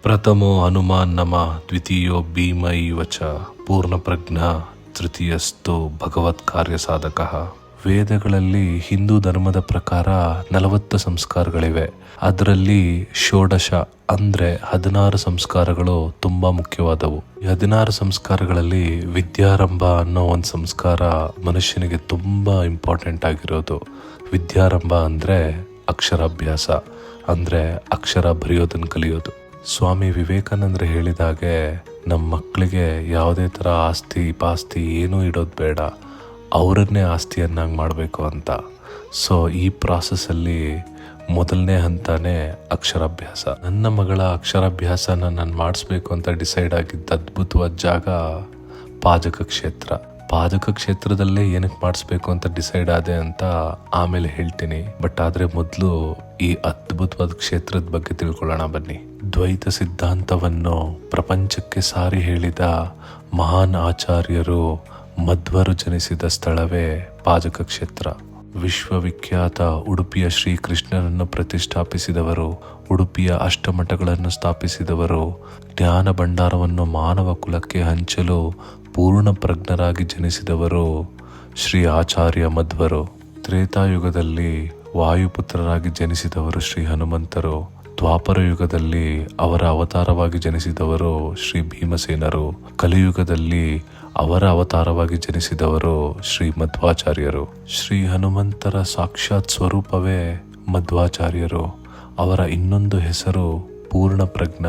ಪ್ರಥಮೋ ಹನುಮಾನ್ ನಮ ದ್ವಿತೀಯೋ ಭೀಮ ಇವ ಚ ಪೂರ್ಣಪ್ರಜ್ಞ ತೃತೀಯಸ್ತು ಭಗವತ್ ಕಾರ್ಯ ಸಾಧಕ. ವೇದಗಳಲ್ಲಿ ಹಿಂದೂ ಧರ್ಮದ ಪ್ರಕಾರ 40 ಸಂಸ್ಕಾರಗಳಿವೆ. ಅದರಲ್ಲಿ ಷೋಡಶ ಅಂದ್ರೆ 16 ಸಂಸ್ಕಾರಗಳು ತುಂಬಾ ಮುಖ್ಯವಾದವು. ಈ 16 ಸಂಸ್ಕಾರಗಳಲ್ಲಿ ವಿದ್ಯಾರಂಭ ಅನ್ನೋ ಒಂದು ಸಂಸ್ಕಾರ ಮನುಷ್ಯನಿಗೆ ತುಂಬಾ ಇಂಪಾರ್ಟೆಂಟ್ ಆಗಿರೋದು. ವಿದ್ಯಾರಂಭ ಅಂದ್ರೆ ಅಕ್ಷರಾಭ್ಯಾಸ, ಅಂದ್ರೆ ಅಕ್ಷರ ಬರೆಯೋದನ್ನು ಕಲಿಯೋದು. ಸ್ವಾಮಿ ವಿವೇಕಾನಂದರು ಹೇಳಿದಾಗೆ ನಮ್ಮ ಮಕ್ಕಳಿಗೆ ಯಾವುದೇ ಥರ ಆಸ್ತಿ ಪಾಸ್ತಿ ಏನೂ ಇಡೋದು ಬೇಡ, ಅವರನ್ನೇ ಆಸ್ತಿಯನ್ನಾಗಿ ಮಾಡಬೇಕು ಅಂತ. ಸೊ ಈ ಪ್ರಾಸೆಸ್ಸಲ್ಲಿ ಮೊದಲನೇ ಹಂತನೇ ಅಕ್ಷರಾಭ್ಯಾಸ. ನನ್ನ ಮಗಳ ಅಕ್ಷರಾಭ್ಯಾಸನ ನಾನು ಮಾಡಿಸ್ಬೇಕು ಅಂತ ಡಿಸೈಡ್ ಆಗಿದ್ದ ಅದ್ಭುತವಾದ ಜಾಗ ಪಾಜಕ ಕ್ಷೇತ್ರ. ಪಾಜಕ ಕ್ಷೇತ್ರದಲ್ಲೇ ಏನಕ್ಕೆ ಮಾಡಿಸ್ಬೇಕು ಅಂತ ಡಿಸೈಡ್ ಆದೆ ಅಂತ ಆಮೇಲೆ ಹೇಳ್ತೀನಿ. ಬಟ್ ಆದರೆ ಮೊದಲು ಈ ಅದ್ಭುತವಾದ ಕ್ಷೇತ್ರದ ಬಗ್ಗೆ ತಿಳ್ಕೊಳ್ಳೋಣ ಬನ್ನಿ. ದ್ವೈತ ಸಿದ್ಧಾಂತವನ್ನು ಪ್ರಪಂಚಕ್ಕೆ ಸಾರಿ ಹೇಳಿದ ಮಹಾನ್ ಆಚಾರ್ಯರು ಮಧ್ವರು ಜನಿಸಿದ ಸ್ಥಳವೇ ಪಾಜಕ ಕ್ಷೇತ್ರ. ವಿಶ್ವವಿಖ್ಯಾತ ಉಡುಪಿಯ ಶ್ರೀಕೃಷ್ಣನನ್ನು ಪ್ರತಿಷ್ಠಾಪಿಸಿದವರು, ಉಡುಪಿಯ ಅಷ್ಟಮಠಗಳನ್ನು ಸ್ಥಾಪಿಸಿದವರು, ಜ್ಞಾನ ಭಂಡಾರವನ್ನು ಮಾನವ ಕುಲಕ್ಕೆ ಹಂಚಲು ಪೂರ್ಣ ಪ್ರಜ್ಞರಾಗಿ ಜನಿಸಿದವರು ಶ್ರೀ ಆಚಾರ್ಯ ಮಧ್ವರು. ತ್ರೇತಾಯುಗದಲ್ಲಿ ವಾಯುಪುತ್ರರಾಗಿ ಜನಿಸಿದವರು ಶ್ರೀ ಹನುಮಂತರು. ದ್ವಾಪರ ಯುಗದಲ್ಲಿ ಅವರ ಅವತಾರವಾಗಿ ಜನಿಸಿದವರು ಶ್ರೀ ಭೀಮಸೇನರು. ಕಲಿಯುಗದಲ್ಲಿ ಅವರ ಅವತಾರವಾಗಿ ಜನಿಸಿದವರು ಶ್ರೀ ಮಧ್ವಾಚಾರ್ಯರು. ಶ್ರೀ ಹನುಮಂತರ ಸಾಕ್ಷಾತ್ ಸ್ವರೂಪವೇ ಮಧ್ವಾಚಾರ್ಯರು. ಅವರ ಇನ್ನೊಂದು ಹೆಸರು ಪೂರ್ಣ ಪ್ರಜ್ಞ,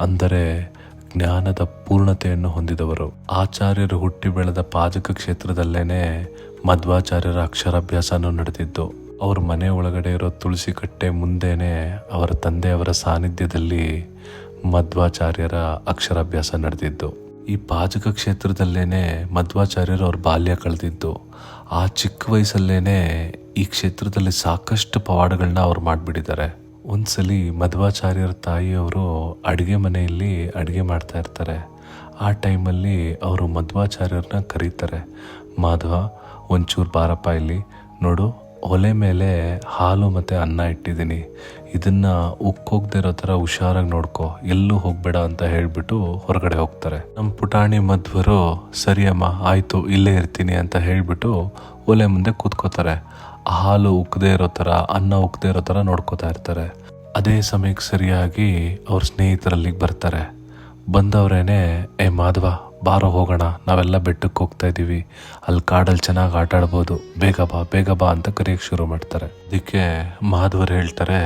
ಅಂದರೆ ಜ್ಞಾನದ ಪೂರ್ಣತೆಯನ್ನು ಹೊಂದಿದವರು. ಆಚಾರ್ಯರು ಹುಟ್ಟಿ ಬೆಳೆದ ಪಾಜಕ ಕ್ಷೇತ್ರದಲ್ಲೇನೆ ಮಧ್ವಾಚಾರ್ಯರ ಅಕ್ಷರಾಭ್ಯಾಸನೂ ನಡೆದಿದ್ದು. ಅವ್ರ ಮನೆ ಒಳಗಡೆ ಇರೋ ತುಳಸಿ ಕಟ್ಟೆ ಮುಂದೆನೆ ಅವರ ತಂದೆಯವರ ಸಾನ್ನಿಧ್ಯದಲ್ಲಿ ಮಧ್ವಾಚಾರ್ಯರ ಅಕ್ಷರಾಭ್ಯಾಸ ನಡೆದಿದ್ದು. ಈ ಪಾಜಕ ಕ್ಷೇತ್ರದಲ್ಲೇನೆ ಮಧ್ವಾಚಾರ್ಯರು ಅವ್ರ ಬಾಲ್ಯ ಕಳೆದಿದ್ದು. ಆ ಚಿಕ್ಕ ವಯಸ್ಸಲ್ಲೇನೆ ಈ ಕ್ಷೇತ್ರದಲ್ಲಿ ಸಾಕಷ್ಟು ಪವಾಡಗಳನ್ನ ಅವ್ರು ಮಾಡಿಬಿಟ್ಟಿದ್ದಾರೆ. ಒಂದ್ಸಲಿ ಮಧ್ವಾಚಾರ್ಯರ ತಾಯಿಯವರು ಅಡುಗೆ ಮನೆಯಲ್ಲಿ ಅಡುಗೆ ಮಾಡ್ತಾ ಇರ್ತಾರೆ. ಆ ಟೈಮಲ್ಲಿ ಅವರು ಮಧ್ವಾಚಾರ್ಯರನ್ನ ಕರೀತಾರೆ. ಮಾಧವ, ಒಂಚೂರು ಬಾರಪ್ಪ ಇಲ್ಲಿ ನೋಡು, ಒಲೆ ಮೇಲೆ ಹಾಲು ಮತ್ತು ಅನ್ನ ಇಟ್ಟಿದ್ದೀನಿ, ಇದನ್ನು ಉಕ್ಕೋಗದೆ ಇರೋ ಥರ ಹುಷಾರಾಗಿ ನೋಡ್ಕೊ, ಎಲ್ಲೂ ಹೋಗಬೇಡ ಅಂತ ಹೇಳಿಬಿಟ್ಟು ಹೊರಗಡೆ ಹೋಗ್ತಾರೆ. ನಮ್ಮ ಪುಟಾಣಿ ಮಧ್ವರು ಸರಿ ಅಮ್ಮ ಆಯಿತು ಇಲ್ಲೇ ಇರ್ತೀನಿ ಅಂತ ಹೇಳಿಬಿಟ್ಟು ಒಲೆ ಮುಂದೆ ಕೂತ್ಕೋತಾರೆ. ಹಾಲು ಉಕ್ಕದೇ ಇರೋ ಥರ, ಅನ್ನ ಉಕ್ಕದೇ ಇರೋ ಥರ ನೋಡ್ಕೋತಾ ಇರ್ತಾರೆ. ಅದೇ ಸಮಯಕ್ಕೆ ಸರಿಯಾಗಿ ಅವ್ರ ಸ್ನೇಹಿತರಲ್ಲಿಗೆ ಬರ್ತಾರೆ. ಬಂದವರೇನೆ, ಏ ಮಾಧವ ಬಾರೋ ಹೋಗೋಣ, ನಾವೆಲ್ಲ ಬೆಟ್ಟಕ್ಕೆ ಹೋಗ್ತಾ ಇದ್ದೀವಿ, ಅಲ್ಲಿ ಕಾಡಲ್ಲಿ ಚೆನ್ನಾಗಿ ಆಟ ಆಡ್ಬೋದು, ಬೇಗ ಬಾ ಅಂತ ಕರೆಯೋಕ್ಕೆ ಶುರು ಮಾಡ್ತಾರೆ. ಅದಕ್ಕೆ ಮಾಧವರು ಹೇಳ್ತಾರೆ,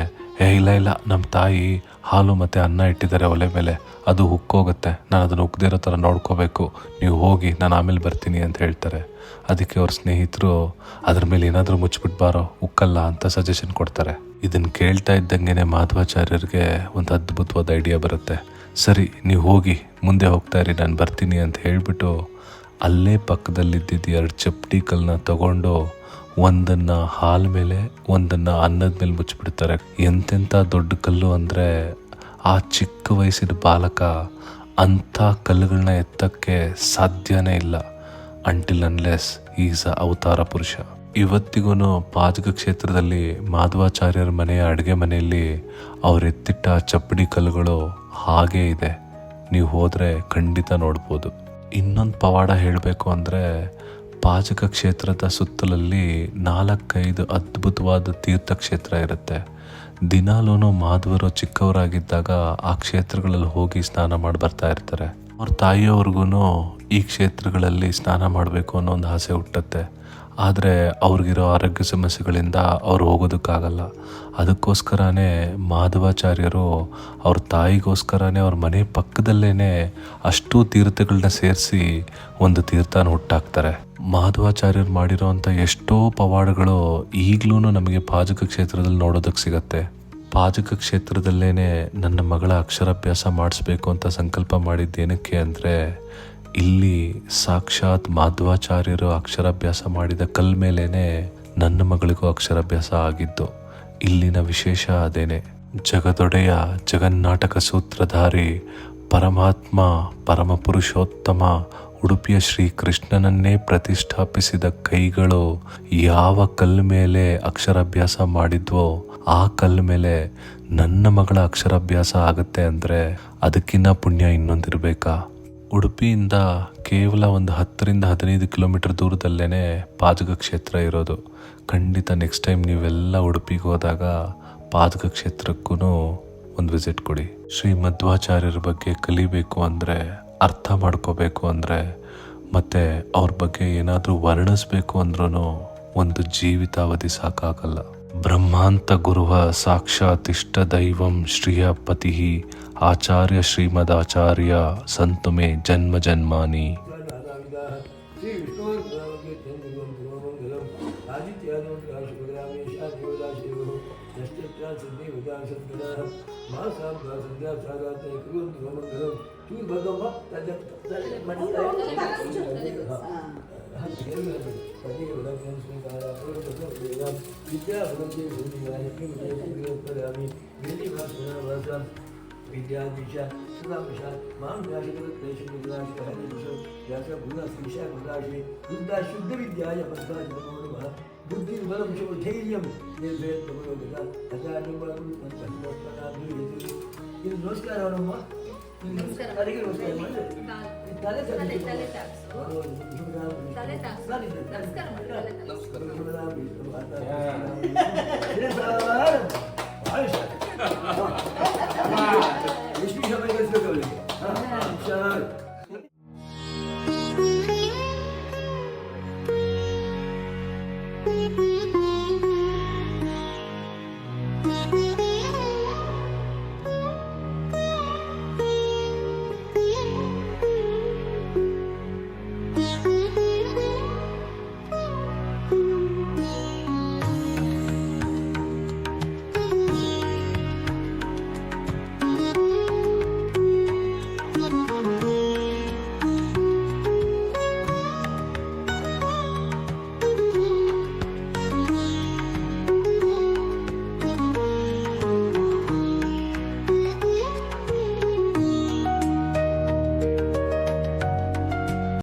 ಇಲ್ಲ ನಮ್ಮ ತಾಯಿ ಹಾಲು ಮತ್ತು ಅನ್ನ ಇಟ್ಟಿದ್ದಾರೆ ಒಲೆ ಮೇಲೆ, ಅದು ಉಕ್ಕೋಗುತ್ತೆ, ನಾನು ಅದನ್ನು ಉಕ್ಕದೇ ಇರೋ ಥರ ನೋಡ್ಕೋಬೇಕು, ನೀವು ಹೋಗಿ ನಾನು ಆಮೇಲೆ ಬರ್ತೀನಿ ಅಂತ ಹೇಳ್ತಾರೆ. ಅದಕ್ಕೆ ಅವ್ರ ಸ್ನೇಹಿತರು ಅದ್ರ ಮೇಲೆ ಏನಾದರೂ ಮುಚ್ಚಿಬಿಟ್ಟು ಬಾರೋ, ಉಕ್ಕಲ್ಲ ಅಂತ ಸಜೆಷನ್ ಕೊಡ್ತಾರೆ. ಇದನ್ನು ಕೇಳ್ತಾ ಇದ್ದಂಗೆ ಮಾಧವಾಚಾರ್ಯರಿಗೆ ಒಂದು ಅದ್ಭುತವಾದ ಐಡಿಯಾ ಬರುತ್ತೆ. ಸರಿ ನೀವು ಹೋಗಿ ಮುಂದೆ ಹೋಗ್ತಾ ಇರಿ, ನಾನು ಬರ್ತೀನಿ ಅಂತ ಹೇಳಿಬಿಟ್ಟು ಅಲ್ಲೇ ಪಕ್ಕದಲ್ಲಿದ್ದಿದ್ದು 2 ಚಪ್ಪಟಿ ಕಲ್ಲನ್ನ ತಗೊಂಡು ಒಂದನ್ನು ಹಾಲು ಮೇಲೆ ಒಂದನ್ನು ಅನ್ನದ ಮೇಲೆ ಮುಚ್ಚಿಬಿಡ್ತಾರೆ. ಎಂತೆಂಥ ದೊಡ್ಡ ಕಲ್ಲು ಅಂದರೆ ಆ ಚಿಕ್ಕ ವಯಸ್ಸಿನ ಬಾಲಕ ಅಂಥ ಕಲ್ಲುಗಳನ್ನ ಎತ್ತಕ್ಕೆ ಸಾಧ್ಯನೇ ಇಲ್ಲ. ಅಂಟಿಲ್ ಅನ್ಲೆಸ್ ಈಸ್ ಅ ಅವತಾರ ಪುರುಷ. ಇವತ್ತಿಗೂ ಪಾಜಕ ಕ್ಷೇತ್ರದಲ್ಲಿ ಮಾಧವಾಚಾರ್ಯರ ಮನೆಯ ಅಡುಗೆ ಮನೆಯಲ್ಲಿ ಅವ್ರು ಎತ್ತಿಟ್ಟ ಚಪ್ಪಡಿ ಕಲ್ಲುಗಳು ಹಾಗೇ ಇದೆ. ನೀವು ಹೋದರೆ ಖಂಡಿತ ನೋಡ್ಬೋದು. ಇನ್ನೊಂದು ಪವಾಡ ಹೇಳಬೇಕು ಅಂದರೆ, ಪಾಜಕ ಕ್ಷೇತ್ರದ ಸುತ್ತಲಲ್ಲಿ 4-5 ಅದ್ಭುತವಾದ ತೀರ್ಥಕ್ಷೇತ್ರ ಇರುತ್ತೆ. ದಿನಾಲೂ ಮಾಧವರು ಚಿಕ್ಕವರಾಗಿದ್ದಾಗ ಆ ಕ್ಷೇತ್ರಗಳಲ್ಲಿ ಹೋಗಿ ಸ್ನಾನ ಮಾಡಿ ಬರ್ತಾ ಇರ್ತಾರೆ. ಅವ್ರ ತಾಯಿಯವ್ರಿಗೂ ಈ ಕ್ಷೇತ್ರಗಳಲ್ಲಿ ಸ್ನಾನ ಮಾಡಬೇಕು ಅನ್ನೋ ಒಂದು ಆಸೆ ಹುಟ್ಟುತ್ತೆ. ಆದರೆ ಅವ್ರಿಗಿರೋ ಆರೋಗ್ಯ ಸಮಸ್ಯೆಗಳಿಂದ ಅವ್ರು ಹೋಗೋದಕ್ಕಾಗಲ್ಲ. ಅದಕ್ಕೋಸ್ಕರನೇ ಮಾಧವಾಚಾರ್ಯರು ಅವ್ರ ತಾಯಿಗೋಸ್ಕರನೇ ಅವ್ರ ಮನೆ ಪಕ್ಕದಲ್ಲೇ ಅಷ್ಟು ತೀರ್ಥಗಳನ್ನ ಸೇರಿಸಿ ಒಂದು ತೀರ್ಥನ ಹುಟ್ಟಾಕ್ತಾರೆ. ಮಾಧವಾಚಾರ್ಯರು ಮಾಡಿರೋಂಥ ಎಷ್ಟೋ ಪವಾಡಗಳು ಈಗಲೂ ನಮಗೆ ಪಾಜಕ ಕ್ಷೇತ್ರದಲ್ಲಿ ನೋಡೋದಕ್ಕೆ ಸಿಗತ್ತೆ. ಪಾಜಕ ಕ್ಷೇತ್ರದಲ್ಲೇ ನನ್ನ ಮಗಳ ಅಕ್ಷರಾಭ್ಯಾಸ ಮಾಡಿಸ್ಬೇಕು ಅಂತ ಸಂಕಲ್ಪ ಮಾಡಿದ್ದೇನಕ್ಕೆ ಅಂದರೆ, ಇಲ್ಲಿ ಸಾಕ್ಷಾತ್ ಮಾಧ್ವಾಚಾರ್ಯರು ಅಕ್ಷರಾಭ್ಯಾಸ ಮಾಡಿದ ಕಲ್ ಮೇಲೇನೆ ನನ್ನ ಮಗಳಿಗೂ ಅಕ್ಷರಾಭ್ಯಾಸ ಆಗಿದ್ದು. ಇಲ್ಲಿನ ವಿಶೇಷ ಅದೇನೆ. ಜಗದೊಡೆಯ ಜಗನ್ನಾಟಕ ಸೂತ್ರಧಾರಿ ಪರಮಾತ್ಮ ಪರಮ ಪುರುಷೋತ್ತಮ ಉಡುಪಿಯ ಶ್ರೀಕೃಷ್ಣನನ್ನೇ ಪ್ರತಿಷ್ಠಾಪಿಸಿದ ಕೈಗಳು ಯಾವ ಕಲ್ಲು ಮೇಲೆ ಅಕ್ಷರಾಭ್ಯಾಸ ಮಾಡಿದ್ವೋ ಆ ಕಲ್ಲು ಮೇಲೆ ನನ್ನ ಮಗಳ ಅಕ್ಷರಾಭ್ಯಾಸ ಆಗುತ್ತೆ ಅಂದರೆ ಅದಕ್ಕಿಂತ ಪುಣ್ಯ ಇನ್ನೊಂದಿರಬೇಕಾ? ಉಡುಪಿಯಿಂದ ಕೇವಲ ಒಂದು 10-15 ಕಿಲೋಮೀಟರ್ ದೂರದಲ್ಲೇ ಪಾಜಕ ಕ್ಷೇತ್ರ ಇರೋದು. ಖಂಡಿತ ನೆಕ್ಸ್ಟ್ ಟೈಮ್ ನೀವೆಲ್ಲ ಉಡುಪಿಗೆ ಹೋದಾಗ ಪಾಜಕ ಕ್ಷೇತ್ರಕ್ಕೂ ಒಂದು ವಿಸಿಟ್ ಕೊಡಿ. ಶ್ರೀ ಮಧ್ವಾಚಾರ್ಯರ ಬಗ್ಗೆ ಕಲಿಬೇಕು ಅಂದರೆ, ಅರ್ಥ ಮಾಡ್ಕೋಬೇಕು ಅಂದರೆ, ಮತ್ತು ಅವ್ರ ಬಗ್ಗೆ ಏನಾದರೂ ವರ್ಣಿಸ್ಬೇಕು ಅಂದ್ರೂ ಒಂದು ಜೀವಿತಾವಧಿ ಸಾಕಾಗಲ್ಲ. ಬ್ರಹ್ಮಾಂತ ಗುರುವ ಸಾಕ್ಷಾತ್ ಇಷ್ಟ ದೈವಂ ಶ್ರೀಯ ಪತಿ ಆಚಾರ್ಯ ಶ್ರೀಮದಾಚಾರ್ಯ ಸಂತು ಮೇ ಜನ್ಮ ಜನ್ಮಾನಿ. विद्यादीश सुधांश मांगाशि बुद्धा शुद्ध विद्याय बुद्धिर्बलं धैर्यं नमस्कार ಎಷ್ಟು ಸಮಯ ಕಳಿಸ್ಬೇಕು ಅವರಿಗೆ?